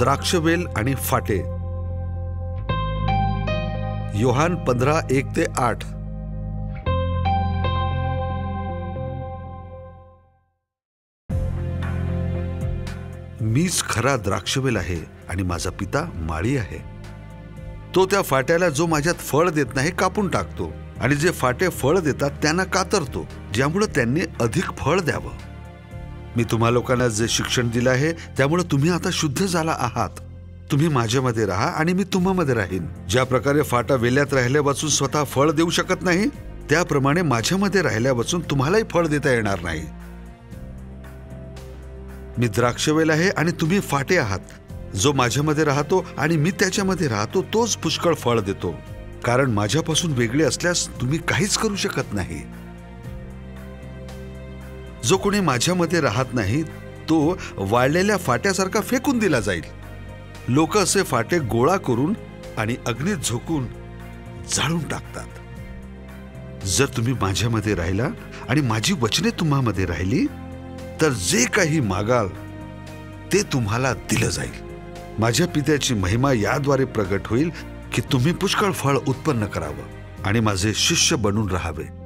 द्राक्षवेल आणि फाटे. योहान 15:1-8. मीच खरा द्राक्षवेल आहे आणि माझा पिता माळी आहे. तो त्या फाट्याला जो माझ्यात फळ देत नाही कापून टाकतो आणि जे फाटे फळ देतात त्यांना कातरतो, ज्यामुळे त्यांनी अधिक फळ द्यावं. मी तुम्हा लोकांना जे शिक्षण दिलं आहे त्यामुळे तुम्ही आता शुद्ध झाला आहात. तुम्ही माझ्यामध्ये राहा आणि मी तुम्हामध्ये राहीन. ज्या प्रकारे फाटा वेल्यात राहिल्यापासून स्वतः फळ देऊ शकत नाही, त्याप्रमाणे माझ्यामध्ये राहिल्यापासून तुम्हालाही फळ देता येणार नाही. मी द्राक्षवेल आहे आणि तुम्ही फाटे आहात. जो माझ्यामध्ये राहतो आणि मी त्याच्यामध्ये राहतो तोच पुष्कळ फळ देतो, कारण माझ्यापासून वेगळे असल्यास तुम्ही काहीच करू शकत नाही. जो कोणी माझ्यामध्ये राहत नाही तो वाळलेल्या फाट्यासारखा फेकून दिला जाईल. लोक असे फाटे गोळा करून आणि अग्नीत झोकून जाळून टाकतात. जर तुम्ही माझ्यामध्ये राहिला आणि माझी वचने तुम्हामध्ये राहिली तर जे काही मागाल ते तुम्हाला दिलं जाईल. माझ्या पित्याची महिमा याद्वारे प्रगट होईल की तुम्ही पुष्कळ फळ उत्पन्न करावं आणि माझे शिष्य बनून राहावे.